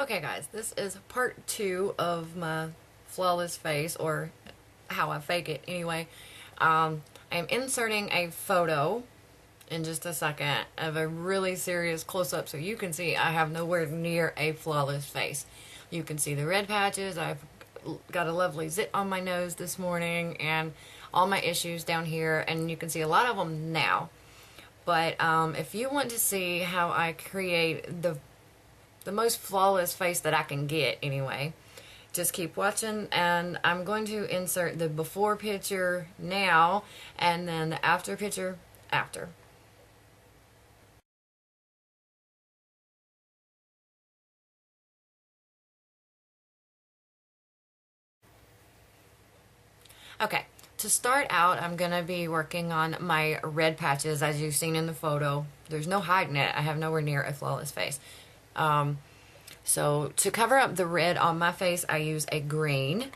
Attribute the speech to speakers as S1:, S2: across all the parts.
S1: Okay guys, this is part 2 of my flawless face, or how I fake it anyway. I'm inserting a photo in just a second of a really serious close-up so you can see I have nowhere near a flawless face. You can see the red patches. I've got a lovely zit on my nose this morning and all my issues down here, and you can see a lot of them now. But if you want to see how I create the most flawless face that I can get anyway, just keep watching, and I'm going to insert the before picture now and then the after picture after. Okay, to start out, I'm going to be working on my red patches as you've seen in the photo. There's no hiding it. I have nowhere near a flawless face. So to cover up the red on my face, I use a green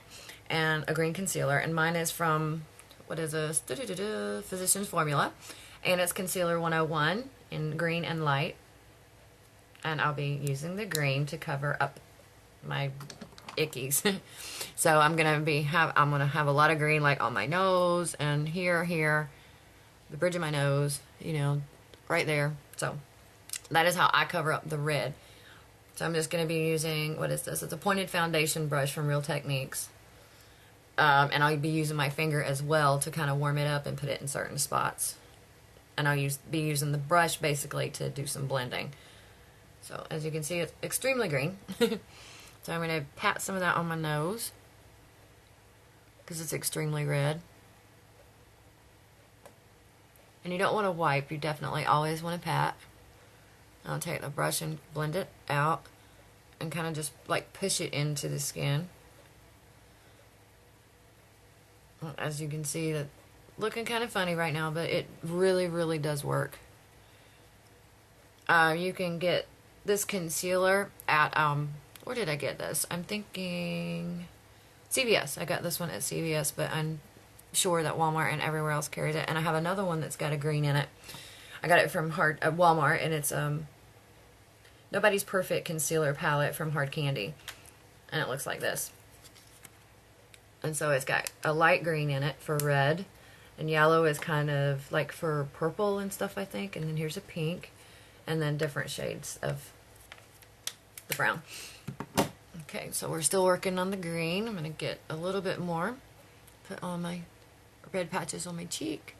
S1: concealer, and mine is from, what is this? Physicians Formula, and it's Concealer 101 in green and light. And I'll be using the green to cover up my ickies. So I'm gonna have a lot of green, like on my nose and here, the bridge of my nose, right there. So that is how I cover up the red. So I'm just going to be using, what is this? It's a pointed foundation brush from Real Techniques. And I'll be using my finger as well to kind of warm it up and put it in certain spots. And I'll be using the brush basically to do some blending. So as you can see, it's extremely green. So I'm going to pat some of that on my nose because it's extremely red. And you don't want to wipe. You definitely always want to pat. I'll take the brush and blend it out and kind of just like push it into the skin. As you can see, that looking kind of funny right now, but it really does work. You can get this concealer at, where did I get this? I'm thinking CVS. I got this one at CVS, but I'm sure that Walmart and everywhere else carries it. And I have another one that's got a green in it. I got it from Walmart, and it's Nobody's Perfect Concealer Palette from Hard Candy. And it looks like this. And so it's got a light green in it for red, and yellow is kind of like for purple and stuff, I think. And then here's a pink, and then different shades of the brown. Okay, so we're still working on the green. I'm going to get a little bit more, put on my red patches on my cheek.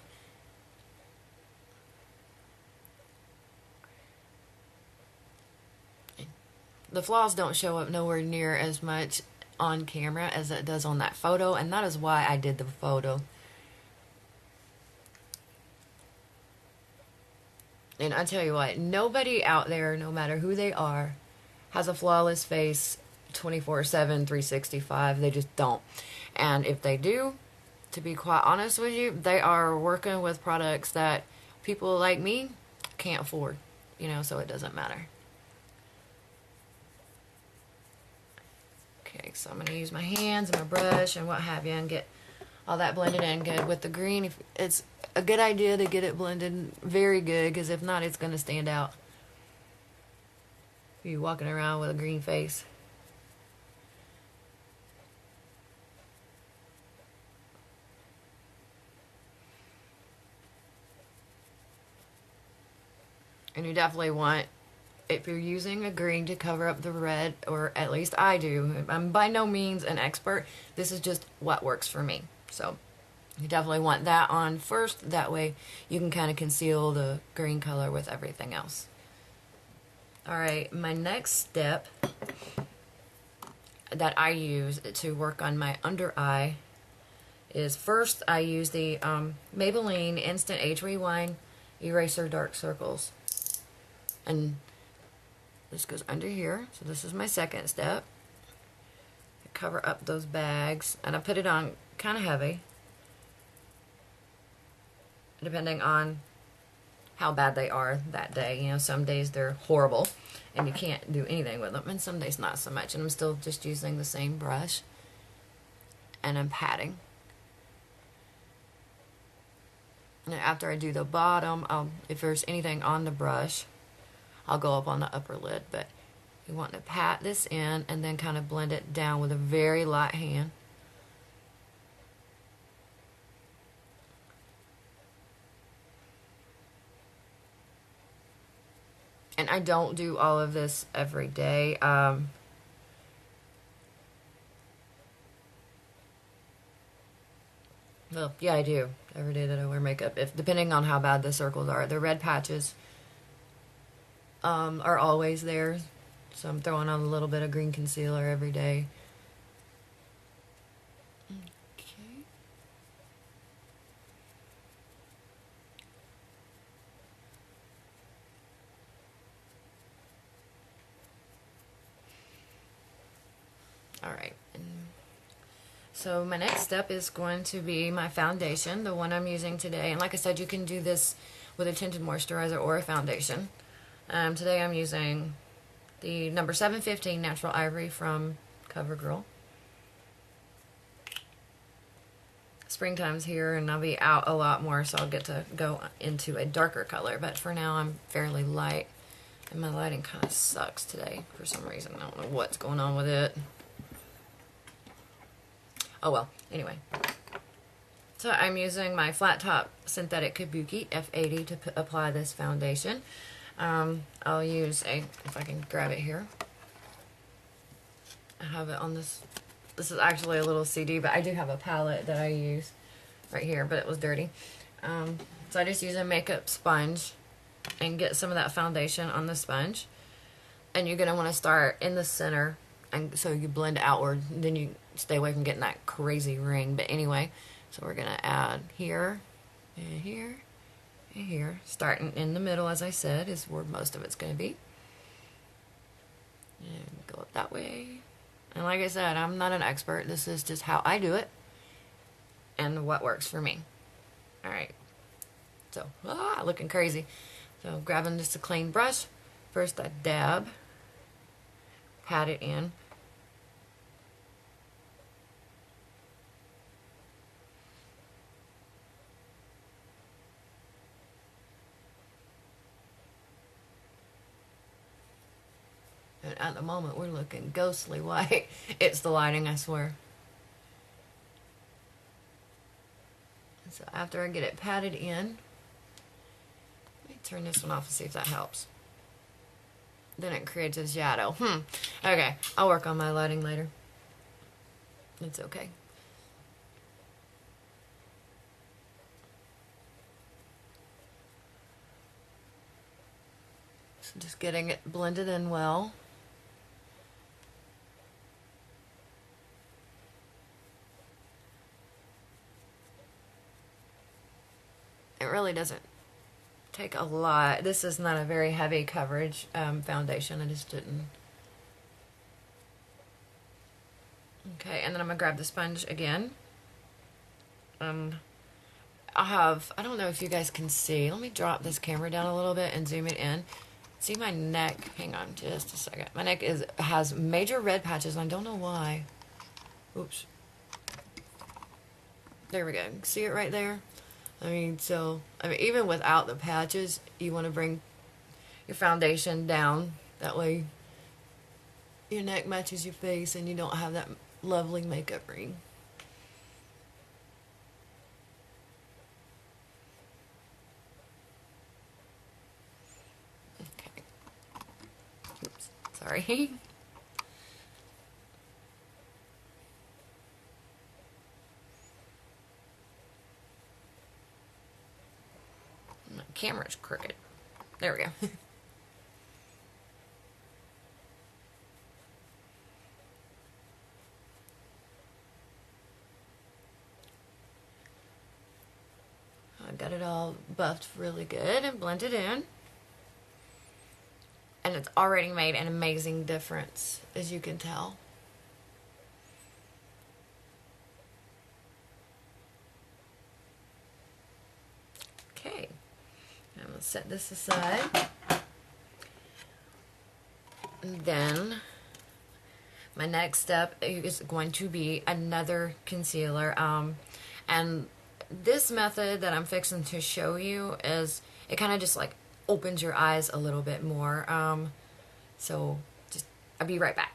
S1: The flaws don't show up nowhere near as much on camera as it does on that photo, and that is why I did the photo. And I tell you what, nobody out there, no matter who they are, has a flawless face 24/7, 365. They just don't. And if they do, to be quite honest with you, they are working with products that people like me can't afford, so it doesn't matter. Okay, so I'm going to use my hands and my brush and what have you and get all that blended in good with the green. It's a good idea to get it blended very good, because if not, it's going to stand out. You walking around with a green face. And you definitely want, if you're using a green to cover up the red, or at least I do, I'm by no means an expert, this is just what works for me. So you definitely want that on first, that way you can kind of conceal the green color with everything else. Alright, my next step that I use to work on my under eye is, first I use the Maybelline Instant Age Rewind Eraser Dark Circles. And this goes under here, so this is my second step. I cover up those bags, and I put it on kind of heavy, depending on how bad they are that day. Some days they're horrible, and you can't do anything with them, and some days not so much. And I'm still just using the same brush, and I'm patting. And after I do the bottom, if there's anything on the brush, I'll go up on the upper lid, but You want to pat this in and then kind of blend it down with a very light hand. And I don't do all of this every day. Well, yeah, I do. Every day that I wear makeup. If depending on how bad the circles are. The red patches are always there. So I'm throwing on a little bit of green concealer every day. Okay. Alright. So my next step is going to be my foundation, the one I'm using today. And like I said, you can do this with a tinted moisturizer or a foundation. Today I'm using the number 715 Natural Ivory from CoverGirl. Springtime's here and I'll be out a lot more, so I'll get to go into a darker color. But for now, I'm fairly light. And my lighting kind of sucks today for some reason. I don't know what's going on with it. Oh well, anyway. So I'm using my flat top synthetic Kabuki F80 to apply this foundation. I'll use if I can grab it here. I have it on this. This is actually a little CD, but I do have a palette that I use right here, but it was dirty. So I just use a makeup sponge and get some of that foundation on the sponge. And you're going to want to start in the center, and so you blend outward. Then you stay away from getting that crazy ring. But anyway, so we're going to add here and here and here. Starting in the middle, as I said, is where most of it's going to be. And go up that way. And like I said, I'm not an expert. This is just how I do it and what works for me. Alright. So, looking crazy. So, grabbing just a clean brush. First, I dab. Pat it in. And at the moment, we're looking ghostly white. It's the lighting, I swear. So after I get it patted in, let me turn this one off and see if that helps. Then it creates a shadow. Okay, I'll work on my lighting later. It's okay. So just getting it blended in well. It really doesn't take a lot. This is not a very heavy coverage foundation. I just didn't. Okay, and then I'm going to grab the sponge again. I don't know if you guys can see. Let me drop this camera down a little bit and zoom it in. See my neck? Hang on just a second. My neck has major red patches, and I don't know why. Oops. There we go. See it right there? I mean, even without the patches, you want to bring your foundation down. That way your neck matches your face and you don't have that lovely makeup ring. Okay. Oops. Sorry. My camera's crooked. There we go. I got it all buffed really good and blended in. And it's already made an amazing difference, as you can tell. Okay. I'm going to set this aside. And then my next step is going to be another concealer. And this method that I'm fixing to show you is, it kind of just like opens your eyes a little bit more. So just I'll be right back.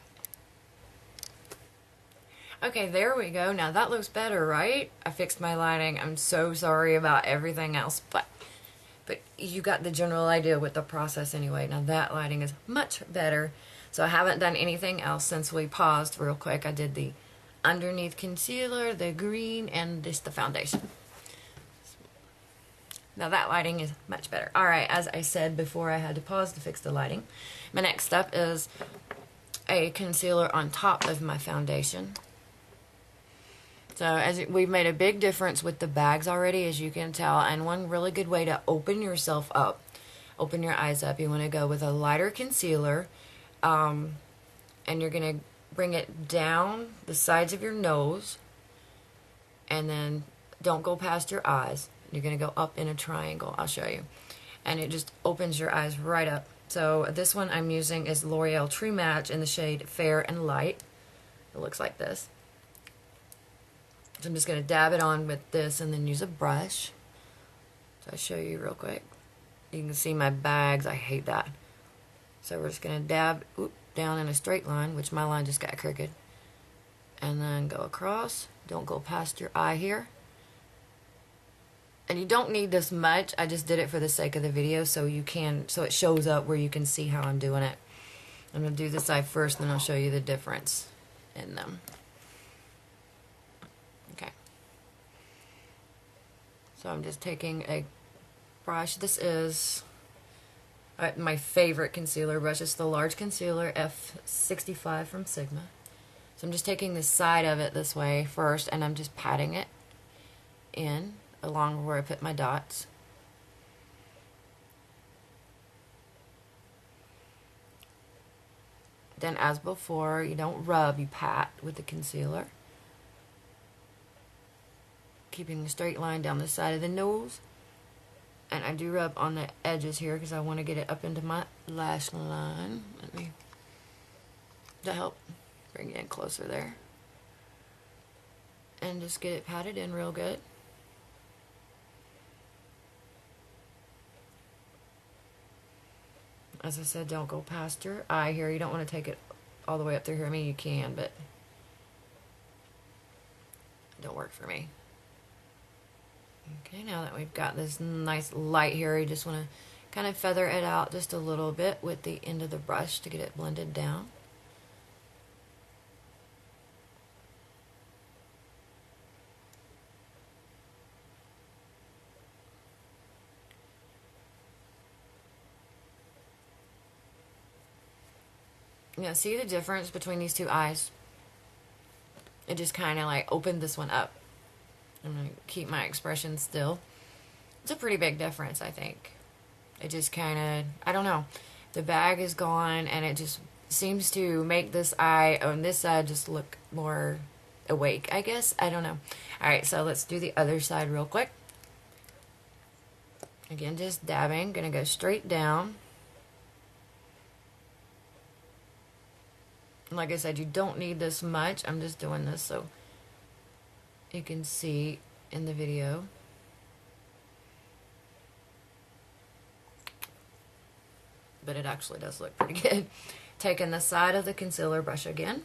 S1: Okay, there we go. Now that looks better, right? I fixed my lighting. I'm so sorry about everything else, but you got the general idea with the process anyway. Now that lighting is much better. So I haven't done anything else since we paused real quick. I did the underneath concealer, the green, and just the foundation. Now that lighting is much better. Alright, as I said before, I had to pause to fix the lighting. My next step is a concealer on top of my foundation. So as we've made a big difference with the bags already, as you can tell, and one really good way to open yourself up, open your eyes up, you want to go with a lighter concealer, and you're going to bring it down the sides of your nose, and then don't go past your eyes. You're going to go up in a triangle. I'll show you. And it just opens your eyes right up. So this one I'm using is L'Oreal True Match in the shade Fair and Light. It looks like this. So I'm just going to dab it on with this and then use a brush. So I'll show you real quick. You can see my bags. I hate that. So we're just going to dab down in a straight line, which my line just got crooked. And then go across. Don't go past your eye here. And you don't need this much. I just did it for the sake of the video so it shows up where you can see how I'm doing it. I'm going to do this eye first, then I'll show you the difference in them. Okay. So I'm just taking a brush. This is my favorite concealer brush. It's the large concealer F65 from Sigma. So I'm just taking the side of it this way first, and I'm just patting it in along where I put my dots. Then as before, you don't rub, you pat with the concealer. Keeping a straight line down the side of the nose. And I do rub on the edges here because I want to get it up into my lash line. To help bring it in closer there. And just get it patted in real good. As I said, don't go past your eye here. You don't want to take it all the way up through here. I mean, you can, but it don't work for me. Okay, now that we've got this nice light here, you just want to kind of feather it out just a little bit with the end of the brush to get it blended down. Yeah, see the difference between these two eyes? It just kind of like opened this one up. I'm going to keep my expression still. It's a pretty big difference, I think. It just kind of, I don't know. The bag is gone, and it just seems to make this eye on this side just look more awake, I guess. I don't know. Alright, so let's do the other side real quick. Again, just dabbing. Going to go straight down. Like I said, you don't need this much. I'm just doing this so you can see in the video. But it actually does look pretty good. Taking the side of the concealer brush again.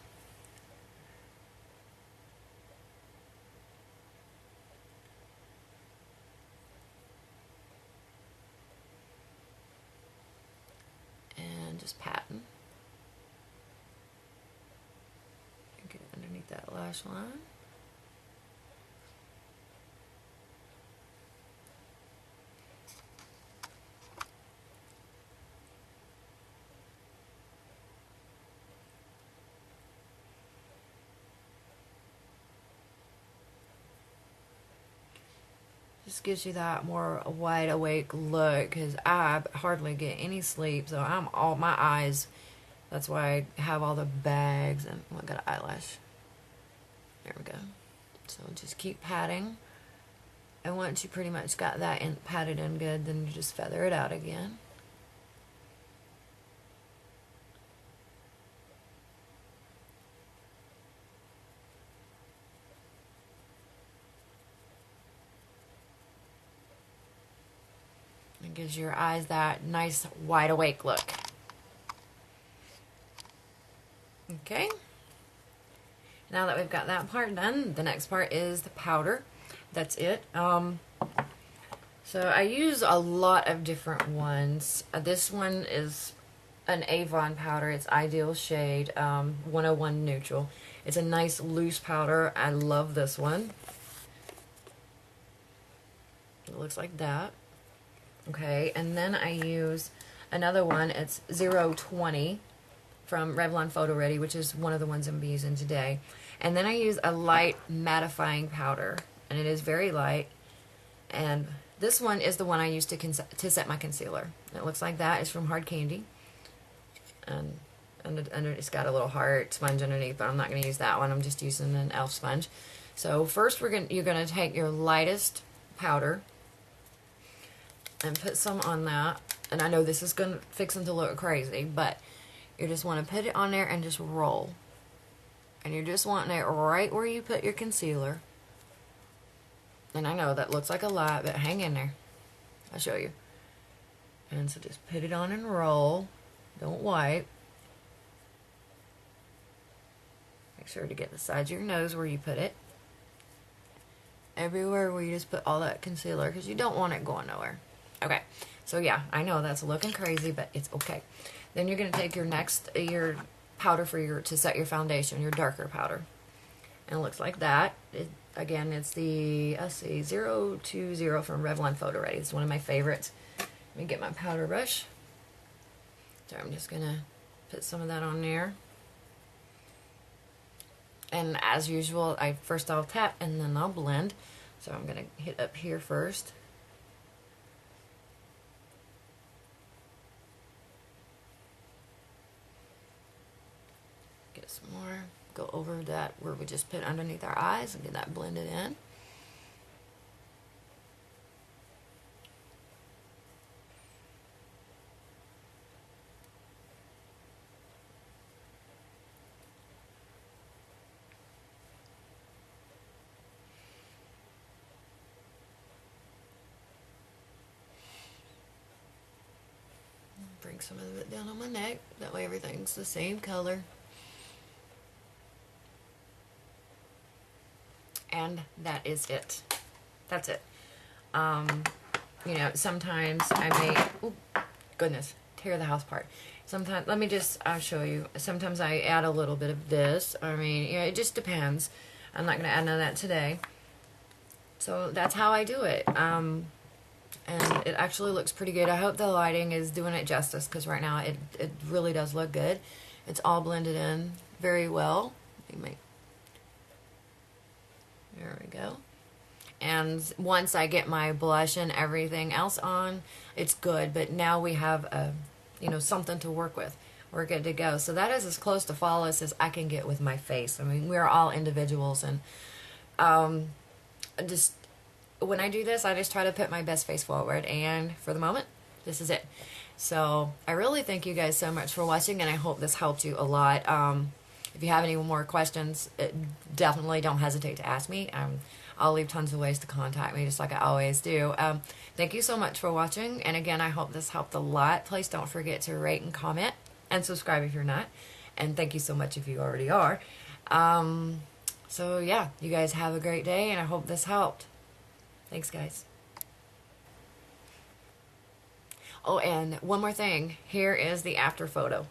S1: And just patting. Get it underneath that lash line. Just gives you that more wide awake look, because I hardly get any sleep, so I'm all my eyes. That's why I have all the bags, and I got an eyelash. There we go. So just keep patting, and once you pretty much got that patted in good, then you just feather it out again. It gives your eyes that nice wide awake look. Okay. Now that we've got that part done, the next part is the powder. That's it. So I use a lot of different ones. This one is an Avon powder. It's Ideal Shade 101 Neutral. It's a nice loose powder. I love this one. It looks like that. Okay, and then I use another one. It's 020 from Revlon Photo Ready, which is one of the ones I'm using today. And then I use a light mattifying powder, and it is very light. And this one is the one I use to set my concealer. It looks like that. It's from Hard Candy. And it's got a little heart sponge underneath, but I'm not going to use that one. I'm just using an e.l.f. sponge. So first you're going to take your lightest powder and put some on that. And I know this is going to fix them to look crazy, but you just want to put it on there and just roll. And you're just wanting it right where you put your concealer. And I know that looks like a lot, but hang in there. I'll show you. And so just put it on and roll. Don't wipe. Make sure to get the sides of your nose where you put it. Everywhere where you just put all that concealer, because you don't want it going nowhere. Okay, so yeah, I know that's looking crazy, but it's okay. Then you're going to take your powder to set your foundation, your darker powder. And it looks like that. Again, it's the, let's see, 020 from Revlon Photo Ready. It's one of my favorites. Let me get my powder brush. So I'm just going to put some of that on there. And as usual, I'll tap and then I'll blend. So I'm going to hit up here first. Get some more. Go over that where we just put underneath our eyes and get that blended in. Bring some of it down on my neck. That way everything's the same color. And that is it. That's it. You know, sometimes I may, goodness, tear the house apart. Sometimes, I'll show you. Sometimes I add a little bit of this. I mean, you know, it just depends. I'm not going to add none of that today. So that's how I do it. And it actually looks pretty good. I hope the lighting is doing it justice, because right now it really does look good. It's all blended in very well. There we go. And once I get my blush and everything else on, it's good. But now we have something to work with. We're good to go. So that is as close to flawless as I can get with my face. I mean, we're all individuals, and just when I do this, I just try to put my best face forward, and for the moment, this is it. So I really thank you guys so much for watching, and I hope this helped you a lot. If you have any more questions, definitely don't hesitate to ask me. I'll leave tons of ways to contact me, just like I always do. Thank you so much for watching, and again, I hope this helped a lot. Please don't forget to rate and comment, and subscribe if you're not, and thank you so much if you already are. So yeah, you guys have a great day, and I hope this helped. Thanks, guys. Oh, and one more thing. Here is the after photo.